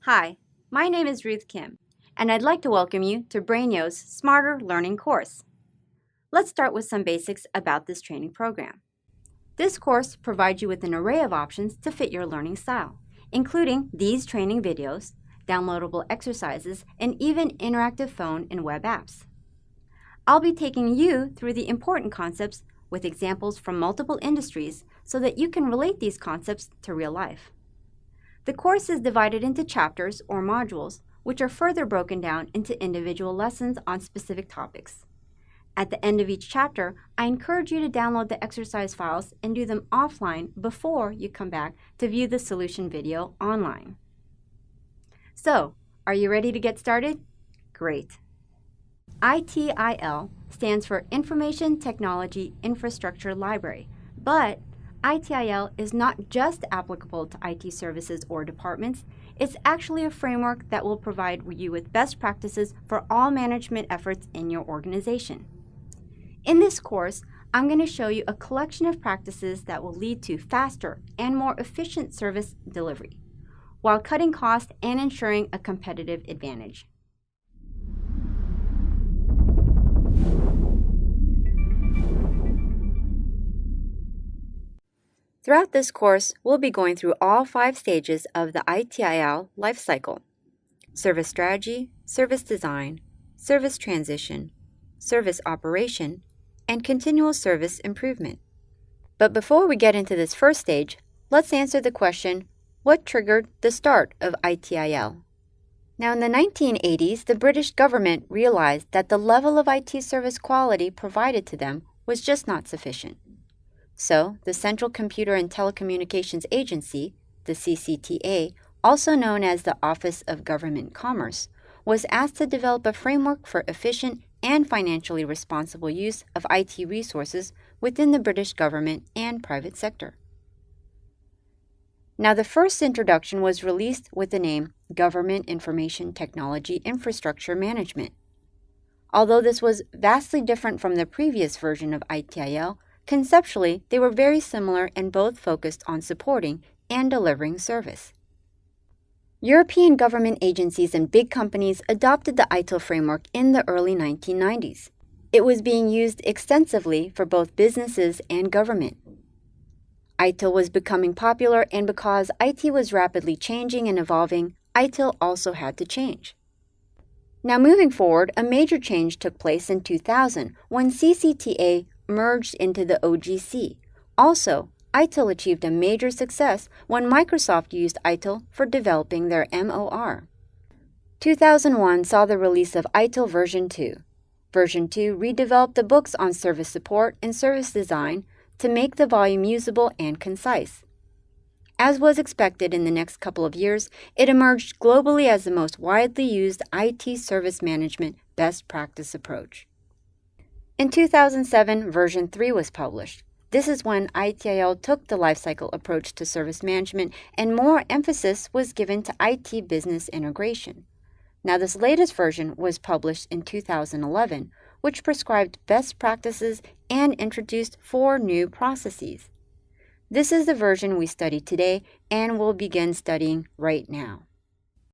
Hi, my name is Ruth Kim, and I'd like to welcome you to Brainio's Smarter Learning course. Let's start with some basics about this training program. This course provides you with an array of options to fit your learning style, including these training videos, downloadable exercises, and even interactive phone and web apps. I'll be taking you through the important concepts with examples from multiple industries so that you can relate these concepts to real life. The course is divided into chapters or modules, which are further broken down into individual lessons on specific topics. At the end of each chapter, I encourage you to download the exercise files and do them offline before you come back to view the solution video online. So, are you ready to get started? Great! ITIL stands for Information Technology Infrastructure Library, but ITIL is not just applicable to IT services or departments. It's actually a framework that will provide you with best practices for all management efforts in your organization. In this course, I'm going to show you a collection of practices that will lead to faster and more efficient service delivery, while cutting costs and ensuring a competitive advantage. Throughout this course, we'll be going through all 5 stages of the ITIL lifecycle: service strategy, service design, service transition, service operation, and continual service improvement. But before we get into this first stage, let's answer the question, what triggered the start of ITIL? Now, in the 1980s, the British government realized that the level of IT service quality provided to them was just not sufficient. So, the Central Computer and Telecommunications Agency, the CCTA, also known as the Office of Government Commerce, was asked to develop a framework for efficient and financially responsible use of IT resources within the British government and private sector. Now, the first introduction was released with the name Government Information Technology Infrastructure Management. Although this was vastly different from the previous version of ITIL, conceptually, they were very similar and both focused on supporting and delivering service. European government agencies and big companies adopted the ITIL framework in the early 1990s. It was being used extensively for both businesses and government. ITIL was becoming popular, and because IT was rapidly changing and evolving, ITIL also had to change. Now, moving forward, a major change took place in 2000 when CCTA merged into the OGC. Also, ITIL achieved a major success when Microsoft used ITIL for developing their MOR. 2001 saw the release of ITIL version 2. Version 2 redeveloped the books on service support and service design to make the volume usable and concise. As was expected in the next couple of years, it emerged globally as the most widely used IT service management best practice approach. In 2007, version 3 was published. This is when ITIL took the lifecycle approach to service management and more emphasis was given to IT business integration. Now, this latest version was published in 2011, which prescribed best practices and introduced 4 new processes. This is the version we study today and will begin studying right now.